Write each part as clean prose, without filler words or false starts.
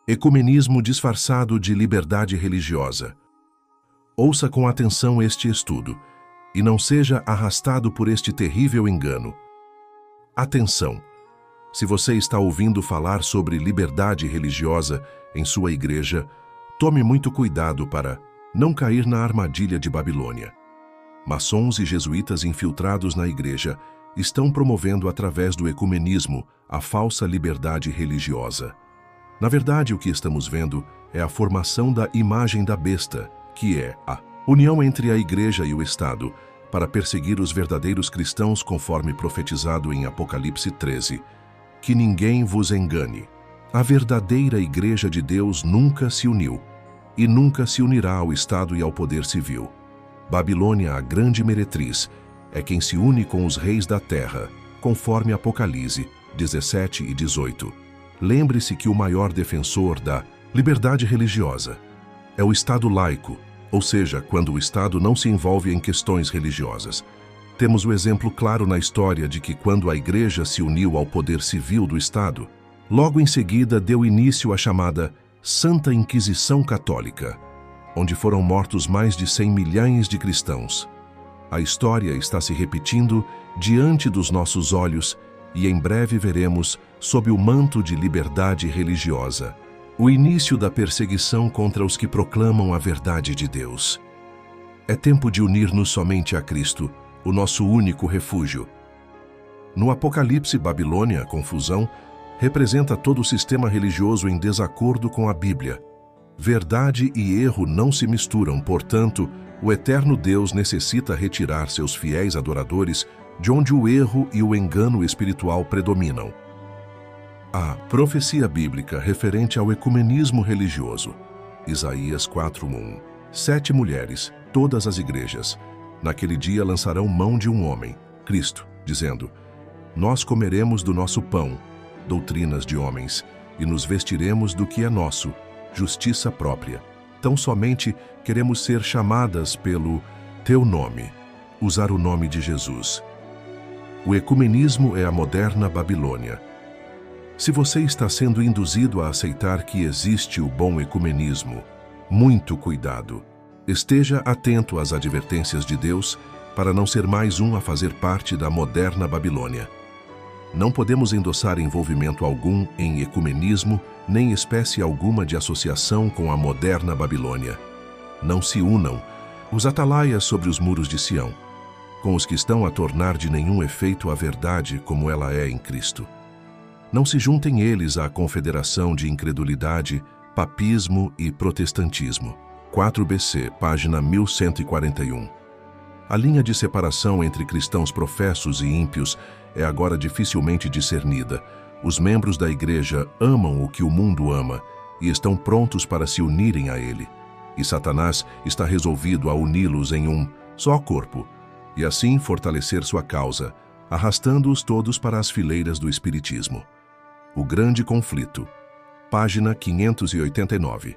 Ecumenismo disfarçado de liberdade religiosa. Ouça com atenção este estudo e não seja arrastado por este terrível engano. Atenção! Se você está ouvindo falar sobre liberdade religiosa em sua igreja, tome muito cuidado para não cair na armadilha de Babilônia. Maçons e jesuítas infiltrados na igreja estão promovendo através do ecumenismo a falsa liberdade religiosa. Na verdade, o que estamos vendo é a formação da imagem da besta, que é a união entre a igreja e o Estado, para perseguir os verdadeiros cristãos conforme profetizado em Apocalipse 13. Que ninguém vos engane. A verdadeira igreja de Deus nunca se uniu, e nunca se unirá ao Estado e ao poder civil. Babilônia, a grande meretriz, é quem se une com os reis da terra, conforme Apocalipse 17 e 18. Lembre-se que o maior defensor da liberdade religiosa é o Estado laico, ou seja, quando o Estado não se envolve em questões religiosas. Temos o exemplo claro na história de que quando a Igreja se uniu ao poder civil do Estado, logo em seguida deu início à chamada Santa Inquisição Católica, onde foram mortos mais de 100 milhões de cristãos. A história está se repetindo diante dos nossos olhos e em breve veremos, sob o manto de liberdade religiosa, o início da perseguição contra os que proclamam a verdade de Deus. É tempo de unir-nos somente a Cristo, o nosso único refúgio. No Apocalipse, Babilônia, a confusão, representa todo o sistema religioso em desacordo com a Bíblia. Verdade e erro não se misturam, portanto, o eterno Deus necessita retirar seus fiéis adoradores de onde o erro e o engano espiritual predominam. A profecia bíblica referente ao ecumenismo religioso. Isaías 4:1. 7 mulheres, todas as igrejas, naquele dia lançarão mão de um homem, Cristo, dizendo: Nós comeremos do nosso pão, doutrinas de homens, e nos vestiremos do que é nosso, justiça própria. Tão somente queremos ser chamadas pelo teu nome, usar o nome de Jesus. O ecumenismo é a moderna Babilônia. Se você está sendo induzido a aceitar que existe o bom ecumenismo, muito cuidado. Esteja atento às advertências de Deus para não ser mais um a fazer parte da moderna Babilônia. Não podemos endossar envolvimento algum em ecumenismo, nem espécie alguma de associação com a moderna Babilônia. Não se unam, os atalaias sobre os muros de Sião, com os que estão a tornar de nenhum efeito a verdade como ela é em Cristo. Não se juntem eles à confederação de incredulidade, papismo e protestantismo. 4 BC, página 1141. A linha de separação entre cristãos professos e ímpios é agora dificilmente discernida. Os membros da igreja amam o que o mundo ama e estão prontos para se unirem a ele. E Satanás está resolvido a uni-los em um só corpo, e assim fortalecer sua causa, arrastando-os todos para as fileiras do Espiritismo. O Grande Conflito, página 589.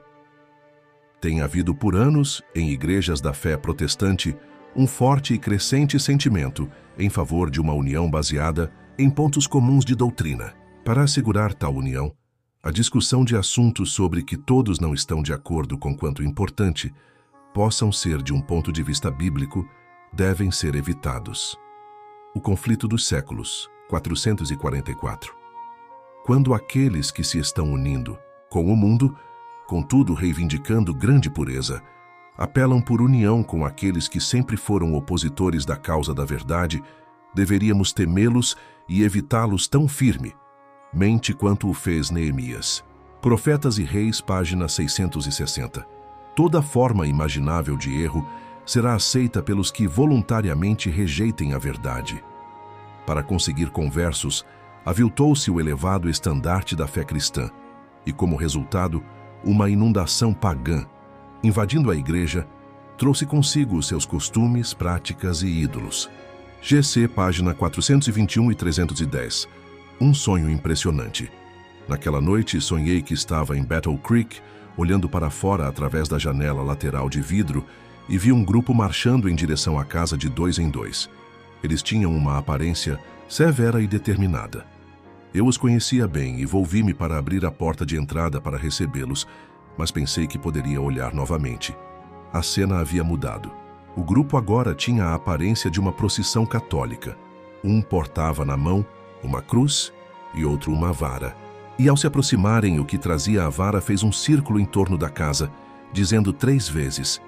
Tem havido por anos, em igrejas da fé protestante, um forte e crescente sentimento em favor de uma união baseada em pontos comuns de doutrina. Para assegurar tal união, a discussão de assuntos sobre que todos não estão de acordo com quanto importante possam ser de um ponto de vista bíblico, devem ser evitados. O conflito dos séculos, 444. Quando aqueles que se estão unindo com o mundo, contudo reivindicando grande pureza, apelam por união com aqueles que sempre foram opositores da causa da verdade, deveríamos temê-los e evitá-los tão firmemente quanto o fez Neemias. Profetas e Reis, página 660. Toda forma imaginável de erro será aceita pelos que voluntariamente rejeitem a verdade. Para conseguir conversos, aviltou-se o elevado estandarte da fé cristã e, como resultado, uma inundação pagã, invadindo a igreja, trouxe consigo os seus costumes, práticas e ídolos. GC, página 421 e 310. Um sonho impressionante. Naquela noite, sonhei que estava em Battle Creek, olhando para fora através da janela lateral de vidro, e vi um grupo marchando em direção à casa de 2 em 2. Eles tinham uma aparência severa e determinada. Eu os conhecia bem e volvi-me para abrir a porta de entrada para recebê-los, mas pensei que poderia olhar novamente. A cena havia mudado. O grupo agora tinha a aparência de uma procissão católica. Um portava na mão uma cruz e outro uma vara. E ao se aproximarem, o que trazia a vara fez um círculo em torno da casa, dizendo 3 vezes: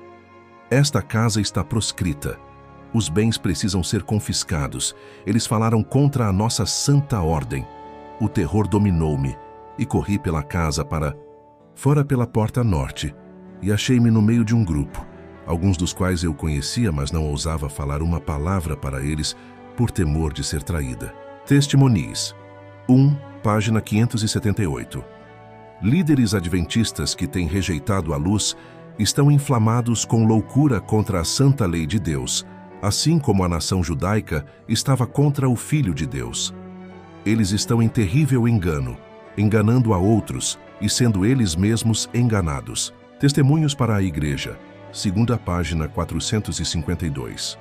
"Esta casa está proscrita. Os bens precisam ser confiscados. Eles falaram contra a nossa santa ordem." O terror dominou-me e corri pela casa para fora pela porta norte e achei-me no meio de um grupo, alguns dos quais eu conhecia, mas não ousava falar uma palavra para eles por temor de ser traída. Testimonies 1, página 578. Líderes adventistas que têm rejeitado a luz estão inflamados com loucura contra a santa lei de Deus, assim como a nação judaica estava contra o Filho de Deus. Eles estão em terrível engano, enganando a outros e sendo eles mesmos enganados. Testemunhos para a Igreja, segunda página 452.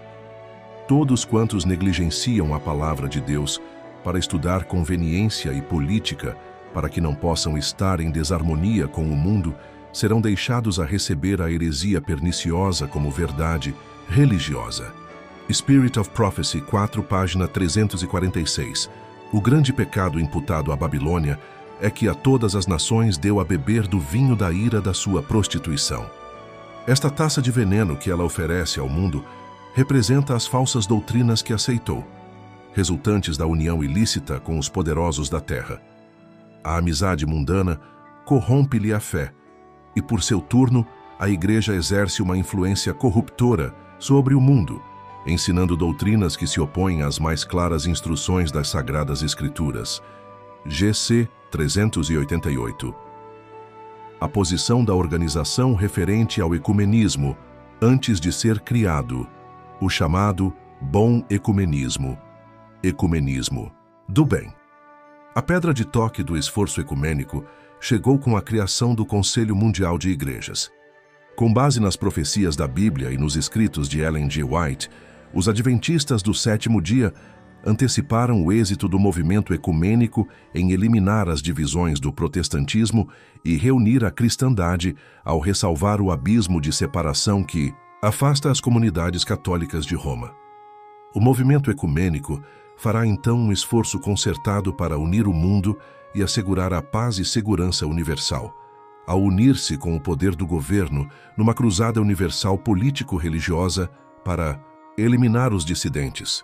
Todos quantos negligenciam a palavra de Deus para estudar conveniência e política, para que não possam estar em desarmonia com o mundo, serão deixados a receber a heresia perniciosa como verdade religiosa. Spirit of Prophecy, 4, página 346. O grande pecado imputado à Babilônia é que a todas as nações deu a beber do vinho da ira da sua prostituição. Esta taça de veneno que ela oferece ao mundo representa as falsas doutrinas que aceitou, resultantes da união ilícita com os poderosos da terra. A amizade mundana corrompe-lhe a fé, e por seu turno, a Igreja exerce uma influência corruptora sobre o mundo, ensinando doutrinas que se opõem às mais claras instruções das Sagradas Escrituras. GC 388. A posição da organização referente ao ecumenismo, antes de ser criado, o chamado bom ecumenismo. Ecumenismo do bem. A pedra de toque do esforço ecumênico chegou com a criação do Conselho Mundial de Igrejas. Com base nas profecias da Bíblia e nos escritos de Ellen G. White, os adventistas do 7º dia anteciparam o êxito do movimento ecumênico em eliminar as divisões do protestantismo e reunir a cristandade ao ressalvar o abismo de separação que afasta as comunidades católicas de Roma. O movimento ecumênico fará então um esforço concertado para unir o mundo e assegurar a paz e segurança universal, ao unir-se com o poder do governo numa cruzada universal político-religiosa para eliminar os dissidentes.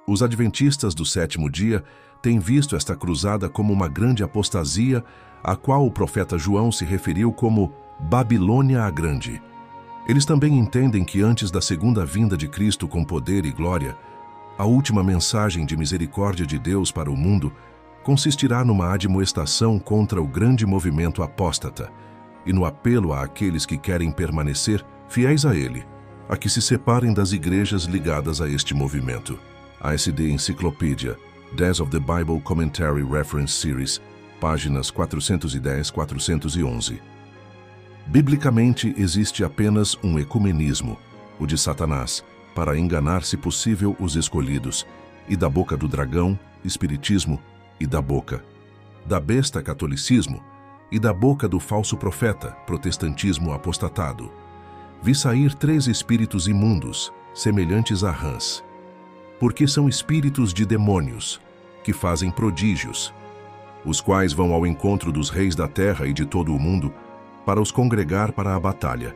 Os adventistas do 7º dia têm visto esta cruzada como uma grande apostasia, a qual o profeta João se referiu como Babilônia a Grande. Eles também entendem que antes da segunda vinda de Cristo com poder e glória, a última mensagem de misericórdia de Deus para o mundo consistirá numa admoestação contra o grande movimento apóstata e no apelo àqueles que querem permanecer fiéis a ele, a que se separem das igrejas ligadas a este movimento. ASD Enciclopédia, Days of the Bible Commentary Reference Series, páginas 410-411. Biblicamente, existe apenas um ecumenismo, o de Satanás, para enganar, se possível, os escolhidos, e da boca do dragão, espiritismo, e da boca da besta, catolicismo, e da boca do falso profeta, protestantismo apostatado. Vi sair 3 espíritos imundos, semelhantes a rãs, porque são espíritos de demônios, que fazem prodígios, os quais vão ao encontro dos reis da terra e de todo o mundo, para os congregar para a batalha,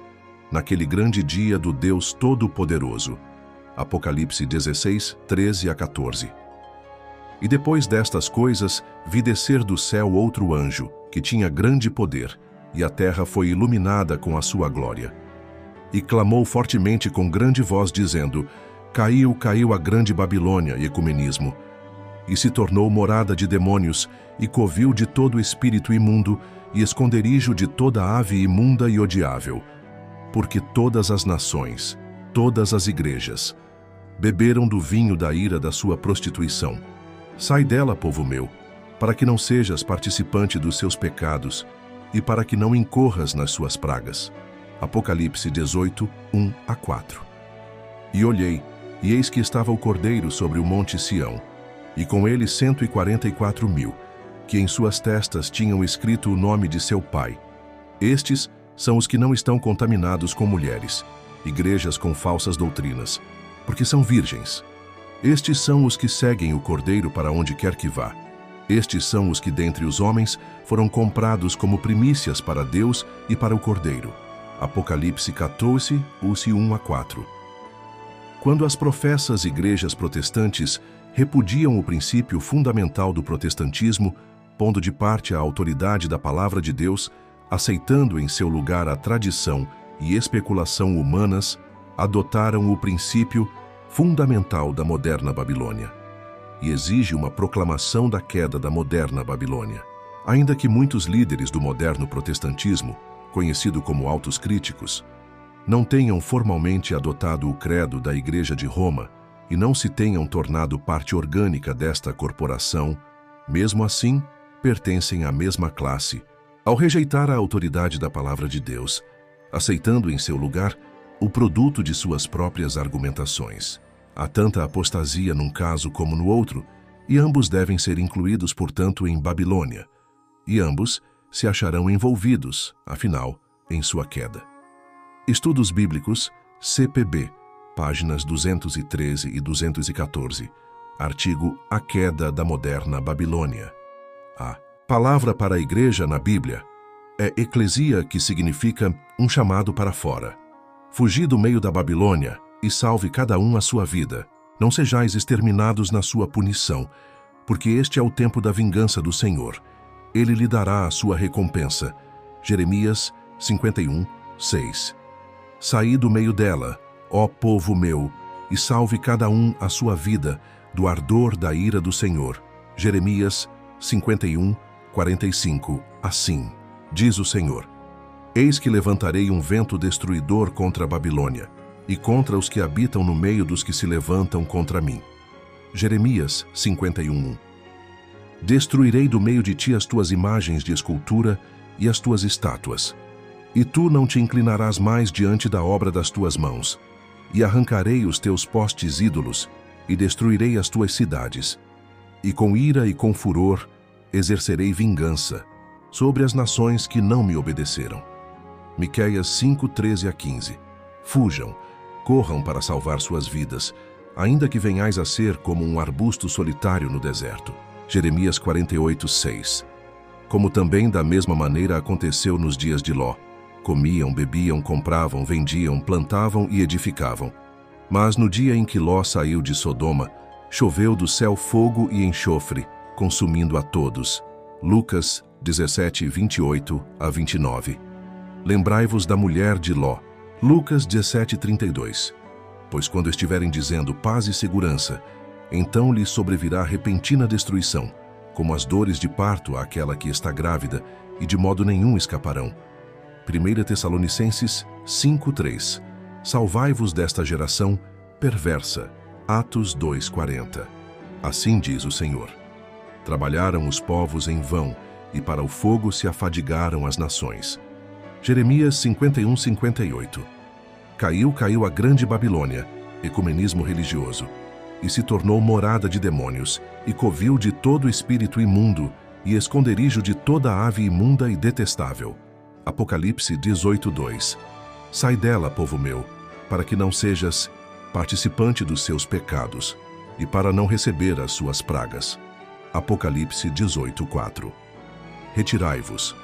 naquele grande dia do Deus Todo-Poderoso. Apocalipse 16, 13 a 14. E depois destas coisas, vi descer do céu outro anjo, que tinha grande poder, e a terra foi iluminada com a sua glória. E clamou fortemente com grande voz, dizendo: Caiu, caiu a grande Babilônia, ecumenismo, e se tornou morada de demônios, e covil de todo espírito imundo, e esconderijo de toda ave imunda e odiável. Porque todas as nações, todas as igrejas, beberam do vinho da ira da sua prostituição. Sai dela, povo meu, para que não sejas participante dos seus pecados, e para que não incorras nas suas pragas. Apocalipse 18, 1 a 4. E olhei, e eis que estava o Cordeiro sobre o monte Sião, e com ele 144.000, que em suas testas tinham escrito o nome de seu pai. Estes são os que não estão contaminados com mulheres, igrejas com falsas doutrinas, porque são virgens. Estes são os que seguem o Cordeiro para onde quer que vá. Estes são os que dentre os homens foram comprados como primícias para Deus e para o Cordeiro. Apocalipse 14, 1-4. Quando as professas igrejas protestantes repudiam o princípio fundamental do protestantismo, pondo de parte a autoridade da palavra de Deus, aceitando em seu lugar a tradição e especulação humanas, adotaram o princípio fundamental da moderna Babilônia, e exige uma proclamação da queda da moderna Babilônia. Ainda que muitos líderes do moderno protestantismo, conhecido como autos críticos, não tenham formalmente adotado o credo da Igreja de Roma e não se tenham tornado parte orgânica desta corporação, mesmo assim, pertencem à mesma classe, ao rejeitar a autoridade da palavra de Deus, aceitando em seu lugar o produto de suas próprias argumentações. Há tanta apostasia num caso como no outro, e ambos devem ser incluídos, portanto, em Babilônia, e ambos se acharão envolvidos, afinal, em sua queda. Estudos Bíblicos, CPB, páginas 213 e 214, artigo A Queda da Moderna Babilônia. A palavra para a igreja na Bíblia é eclesia, que significa um chamado para fora. Fugi do meio da Babilônia e salve cada um a sua vida. Não sejais exterminados na sua punição, porque este é o tempo da vingança do Senhor. Ele lhe dará a sua recompensa. Jeremias 51, 6. Saí do meio dela, ó povo meu, e salve cada um a sua vida do ardor da ira do Senhor. Jeremias 51, 45. Assim diz o Senhor: eis que levantarei um vento destruidor contra a Babilônia, e contra os que habitam no meio dos que se levantam contra mim. Jeremias 51. Destruirei do meio de ti as tuas imagens de escultura e as tuas estátuas, e tu não te inclinarás mais diante da obra das tuas mãos, e arrancarei os teus postes ídolos, e destruirei as tuas cidades, e com ira e com furor exercerei vingança sobre as nações que não me obedeceram. Miqueias 5, 13-15. Fujam, corram para salvar suas vidas, ainda que venhais a ser como um arbusto solitário no deserto. Jeremias 48, 6. Como também da mesma maneira aconteceu nos dias de Ló. Comiam, bebiam, compravam, vendiam, plantavam e edificavam. Mas no dia em que Ló saiu de Sodoma, choveu do céu fogo e enxofre, consumindo a todos. Lucas 17, 28-29. Lembrai-vos da mulher de Ló. Lucas 17, 32. Pois quando estiverem dizendo paz e segurança, então lhe sobrevirá repentina destruição, como as dores de parto àquela que está grávida, e de modo nenhum escaparão. 1 Tessalonicenses 5, 3. Salvai-vos desta geração perversa. Atos 2, 40. Assim diz o Senhor: trabalharam os povos em vão, e para o fogo se afadigaram as nações. Jeremias 51, 58. Caiu a grande Babilônia, ecumenismo religioso, e se tornou morada de demônios, e covil de todo espírito imundo, e esconderijo de toda ave imunda e detestável. Apocalipse 18, 2. Sai dela, povo meu, para que não sejas participante dos seus pecados, e para não receber as suas pragas. Apocalipse 18, 4. Retirai-vos,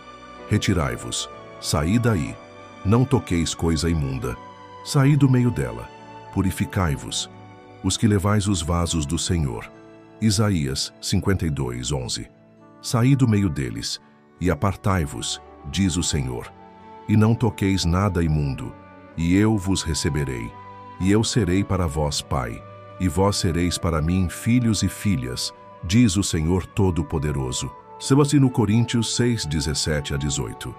retirai-vos, saí daí, não toqueis coisa imunda, saí do meio dela, purificai-vos, os que levais os vasos do Senhor. Isaías 52, 11. Saí do meio deles, e apartai-vos, diz o Senhor, e não toqueis nada imundo, e eu vos receberei, e eu serei para vós pai, e vós sereis para mim filhos e filhas, diz o Senhor Todo-Poderoso. 2 Coríntios 6, 17-18.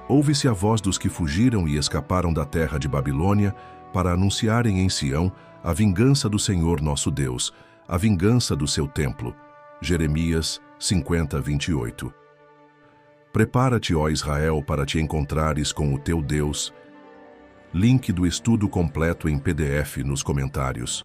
Ouve-se a voz dos que fugiram e escaparam da terra de Babilônia para anunciarem em Sião a vingança do Senhor nosso Deus, a vingança do seu templo. Jeremias 50, 28. Prepara-te, ó Israel, para te encontrares com o teu Deus. Link do estudo completo em PDF nos comentários.